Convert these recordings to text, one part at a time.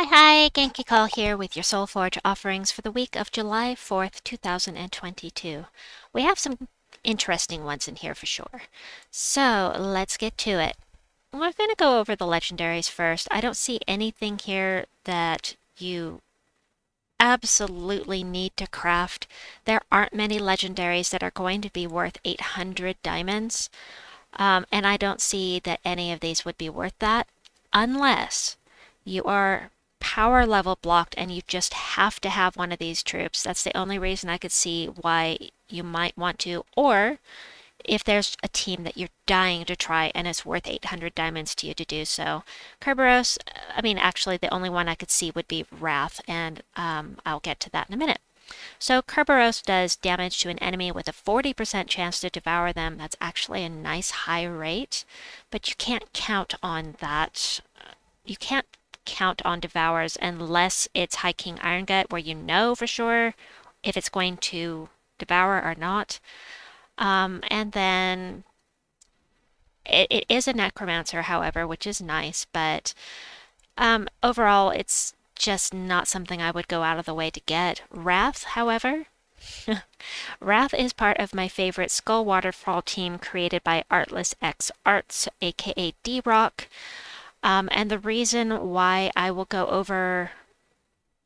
Hi, Genki Call here with your Soulforge offerings for the week of July 4th, 2022. We have some interesting ones in here for sure. So let's get to it. We're going to go over the legendaries first. I don't see anything here that you absolutely need to craft. There aren't many legendaries that are going to be worth 800 diamonds, and I don't see that any of these would be worth that unless you are power level blocked and you just have to have one of these troops. That's the only reason I could see why you might want to, or if there's a team that you're dying to try and it's worth 800 diamonds to you to do so. Kerberos, actually the only one I could see would be Wrath, and I'll get to that in a minute. So Kerberos does damage to an enemy with a 40% chance to devour them. That's actually a nice high rate, but you can't count on that. You can't count on devours unless it's High King Iron Gut, where you know for sure if it's going to devour or not. And then it is a necromancer, however, which is nice, but overall it's just not something I would go out of the way to get. Wrath, however, Wrath is part of my favorite Skull Waterfall team created by Artless X Arts, aka D-Rock. And the reason why I will go over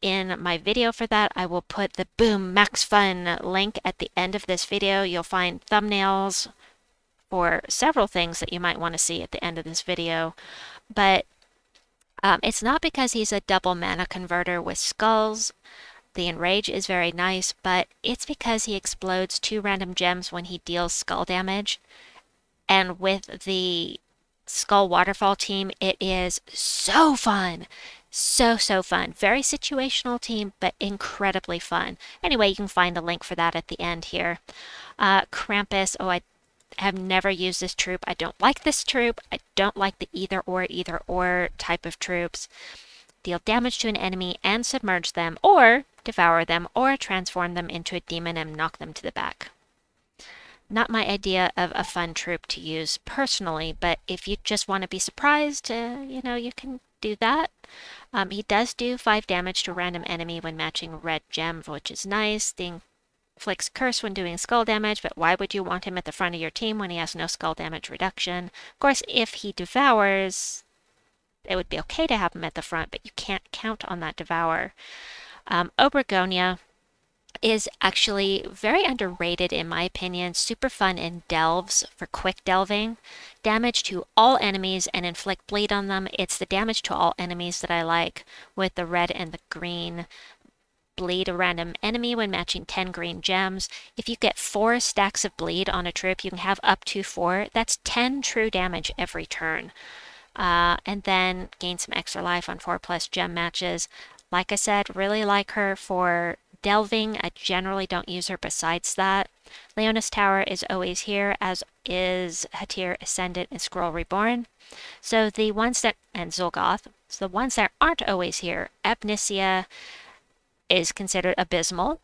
in my video for that, I will put the Boom Max Fun link at the end of this video. You'll find thumbnails for several things that you might want to see at the end of this video. But it's not because he's a double mana converter with skulls. The Enrage is very nice, but it's because he explodes 2 random gems when he deals skull damage. And with the Skull Waterfall team, it is so fun. So fun. Very situational team, but incredibly fun. Anyway, you can find a link for that at the end here. Krampus, I have never used this troop. I don't like this troop. I don't like the either or type of troops. Deal damage to an enemy and submerge them, or devour them, or transform them into a demon and knock them to the back. Not my idea of a fun troop to use personally, but if you just want to be surprised, you can do that. He does do 5 damage to a random enemy when matching red gems, which is nice. The inflicts curse when doing skull damage, but why would you want him at the front of your team when he has no skull damage reduction? Of course, if he devours, it would be okay to have him at the front, but you can't count on that devour. Obergonia is actually very underrated in my opinion. Super fun in delves for quick delving. Damage to all enemies and inflict bleed on them. It's the damage to all enemies that I like, with the red and the green. Bleed a random enemy when matching 10 green gems. If you get 4 stacks of bleed on a troop, you can have up to 4. That's 10 true damage every turn. And then gain some extra life on 4+ gem matches. Like I said, really like her for delving. I generally don't use her besides that. Leonis Tower is always here, as is Hatir Ascendant and Scroll Reborn. So the ones that, and Zul'Goth, so the ones that aren't always here, Abyssia is considered abysmal.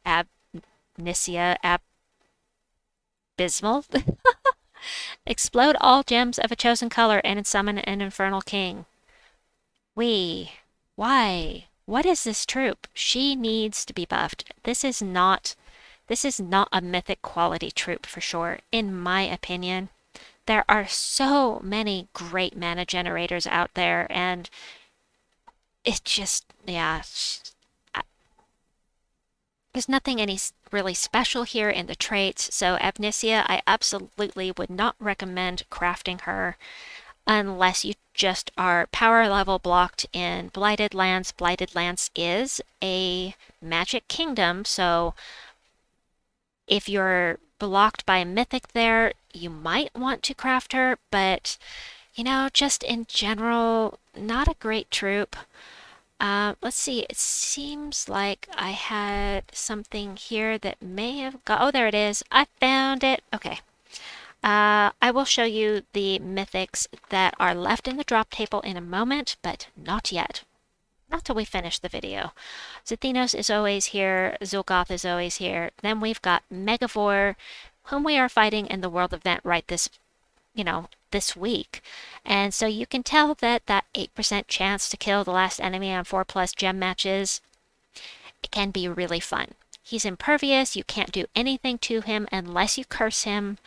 Abyssia, abysmal. Explode all gems of a chosen color and summon an Infernal King. Why? What is this troop? She needs to be buffed. This is not a mythic quality troop for sure, in my opinion. There are so many great mana generators out there, and it just, yeah. There's nothing any really special here in the traits, so Abyssia, I absolutely would not recommend crafting her unless you just are power level blocked in Blighted Lands. Blighted Lands is a magic kingdom, so if you're blocked by a mythic there, you might want to craft her, but just in general, not a great troop. Let's see, it seems like I had something here that may have got, oh, there it is. I found it. Okay. I will show you the mythics that are left in the drop table in a moment, but not yet. Not till we finish the video. Zathenos is always here. Zul'Goth is always here. Then we've got Megavore, whom we are fighting in the world event right this, this week. And so you can tell that that 8% chance to kill the last enemy on 4+ gem matches, it can be really fun. He's impervious, you can't do anything to him unless you curse him,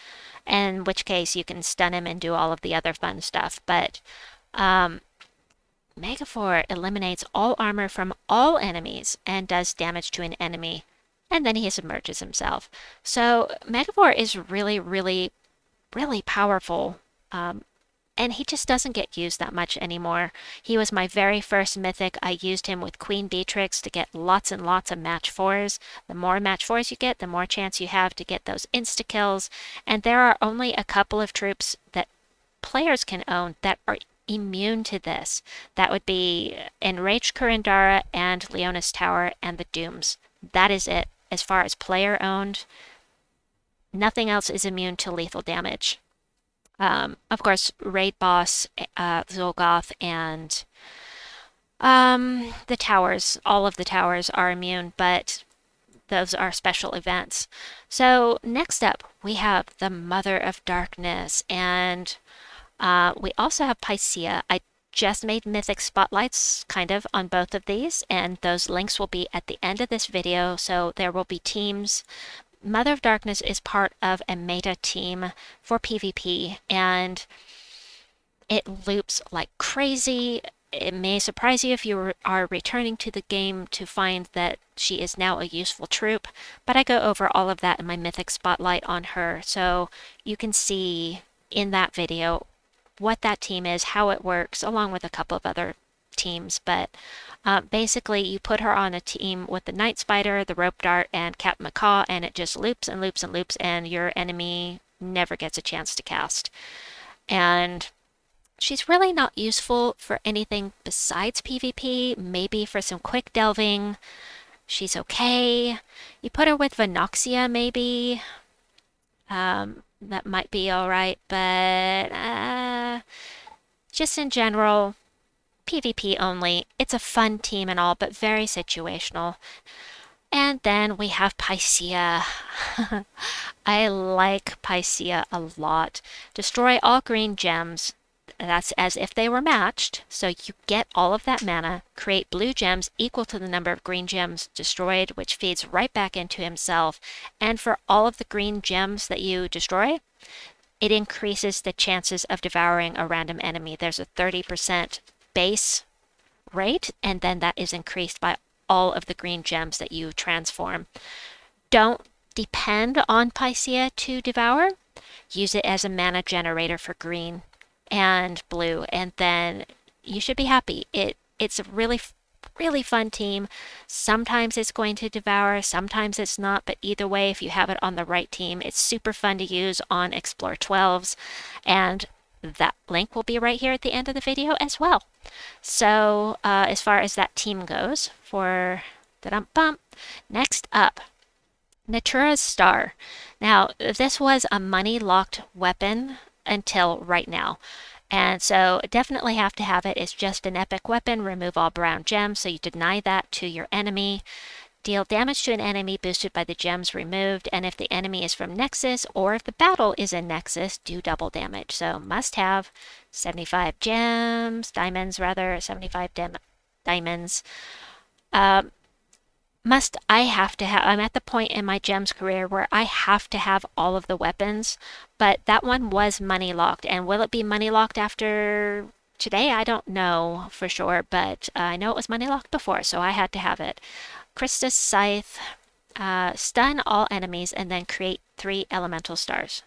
in which case you can stun him and do all of the other fun stuff. But Megavore eliminates all armor from all enemies and does damage to an enemy, and then he submerges himself. So Megavore is really, really, really powerful. And he just doesn't get used that much anymore. He was my very first mythic. I used him with Queen Beatrix to get lots and lots of match 4s. The more match 4s you get, the more chance you have to get those insta-kills. And there are only a couple of troops that players can own that are immune to this. That would be Enraged Kurandara and Leona's Tower and the Dooms. That is it. As far as player owned, nothing else is immune to lethal damage. Of course, Raid Boss, Zolgoth, and the towers, all of the towers are immune, but those are special events. So next up, we have the Mother of Darkness, and we also have Piscea. I just made mythic spotlights kind of on both of these, and those links will be at the end of this video, so there will be teams. Mother of Darkness is part of a meta team for PvP, and it loops like crazy. It may surprise you if you are returning to the game to find that she is now a useful troop, but I go over all of that in my mythic spotlight on her, so you can see in that video what that team is, how it works, along with a couple of other teams. But basically you put her on a team with the Night Spider, the Rope Dart, and Captain Macaw, and it just loops and loops and loops, and your enemy never gets a chance to cast. And she's really not useful for anything besides PvP, maybe for some quick delving. She's okay. You put her with Venoxia maybe. That might be alright, but just in general, PvP only. It's a fun team and all, but very situational. And then we have Piscea. I like Piscea a lot. Destroy all green gems. That's as if they were matched. So you get all of that mana, create blue gems equal to the number of green gems destroyed, which feeds right back into himself. And for all of the green gems that you destroy, it increases the chances of devouring a random enemy. There's a 30% base rate, and then that is increased by all of the green gems that you transform. Don't depend on Piscea to devour. Use it as a mana generator for green and blue, and then you should be happy. It's a really fun team. Sometimes it's going to devour, sometimes it's not, but either way, if you have it on the right team, it's super fun to use on Explore 12s, and that link will be right here at the end of the video as well. So as far as that team goes, for da-dum-bum, next up, Natura's Star. Now, this was a money-locked weapon until right now. And so definitely have to have it. It's just an epic weapon. Remove all brown gems, so you deny that to your enemy. Deal damage to an enemy boosted by the gems removed, and if the enemy is from Nexus or if the battle is in Nexus, do double damage. So must have 75 diamonds rather, 75 diamonds. I'm at the point in my gems career where I have to have all of the weapons, but that one was money locked, and will it be money locked after today? I don't know for sure, but I know it was money locked before, so I had to have it. Christus Scythe, stun all enemies, and then create 3 elemental stars.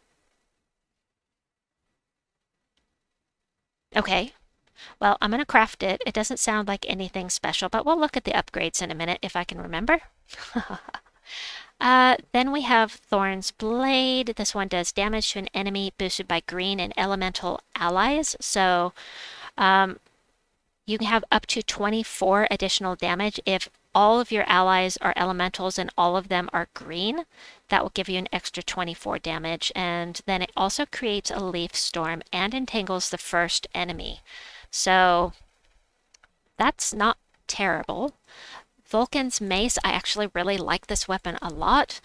Okay, well, I'm going to craft it. It doesn't sound like anything special, but we'll look at the upgrades in a minute if I can remember. Then we have Thorn's Blade. This one does damage to an enemy boosted by green and elemental allies. So you can have up to 24 additional damage if all of your allies are elementals and all of them are green. That will give you an extra 24 damage. And then it also creates a leaf storm and entangles the first enemy. So that's not terrible. Vulcan's Mace, I actually really like this weapon a lot.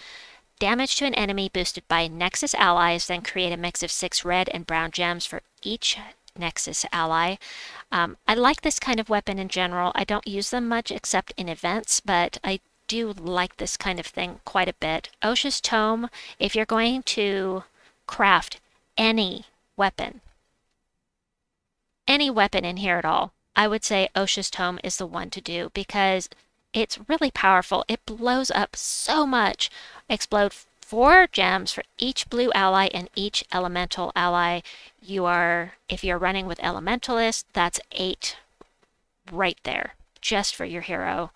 Damage to an enemy boosted by Nexus allies, then create a mix of 6 red and brown gems for each Nexus ally. I like this kind of weapon in general. I don't use them much except in events, but I do like this kind of thing quite a bit. Ocea's Tome, if you're going to craft any weapon, any weapon in here at all, I would say Ocea's Tome is the one to do because it's really powerful. It blows up so much. Explode 4 gems for each blue ally and each elemental ally. If you're running with elementalist, that's 8 right there just for your hero.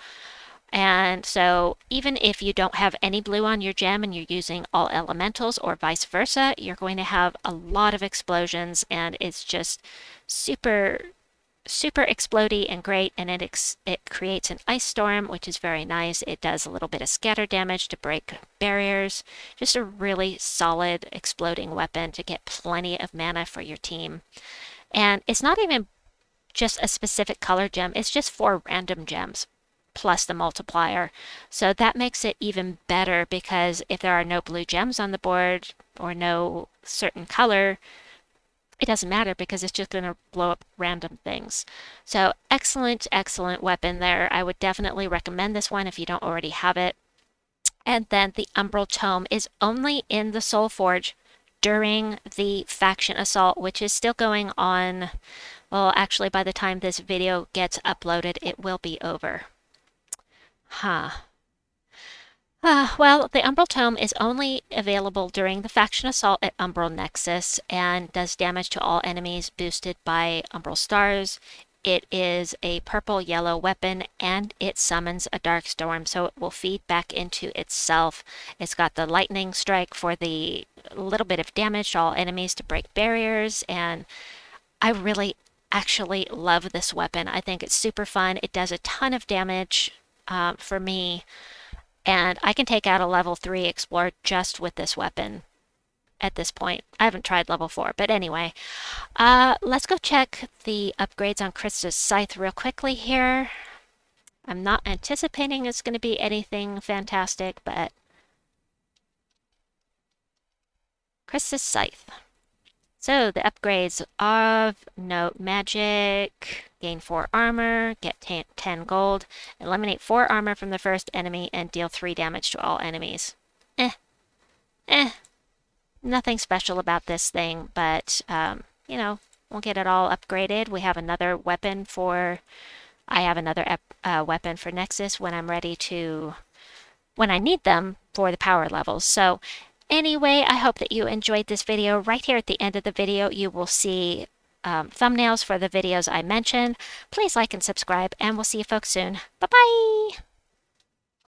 And so even if you don't have any blue on your gem and you're using all elementals or vice versa, you're going to have a lot of explosions, and it's just super explodey and great, and it creates an ice storm, which is very nice. It does a little bit of scatter damage to break barriers. Just a really solid exploding weapon to get plenty of mana for your team. And it's not even just a specific color gem, it's just 4 random gems plus the multiplier. So that makes it even better because if there are no blue gems on the board or no certain color, it doesn't matter because it's just going to blow up random things. So excellent, excellent weapon there. I would definitely recommend this one if you don't already have it. And then the Umbral Tome is only in the Soulforge during the faction assault, which is still going on. Well, actually, by the time this video gets uploaded, it will be over. Huh. Well, the Umbral Tome is only available during the faction assault at Umbral Nexus and does damage to all enemies boosted by Umbral stars. It is a purple-yellow weapon and it summons a dark storm, so it will feed back into itself. It's got the lightning strike for the little bit of damage to all enemies to break barriers, and I really actually love this weapon. I think it's super fun. It does a ton of damage for me. And I can take out a level 3 explorer just with this weapon at this point. I haven't tried level 4, but anyway. Let's go check the upgrades on Krista's Scythe real quickly here. I'm not anticipating it's going to be anything fantastic, but Krista's Scythe. So the upgrades of note: magic, gain 4 armor, get 10 gold, eliminate 4 armor from the first enemy, and deal 3 damage to all enemies. Nothing special about this thing, but, you know, we'll get it all upgraded. We have another weapon for, I have another weapon for Nexus when I'm ready to, when I need them for the power levels. So anyway, I hope that you enjoyed this video. Right here at the end of the video, you will see thumbnails for the videos I mentioned. Please like and subscribe, and we'll see you folks soon. Bye-bye!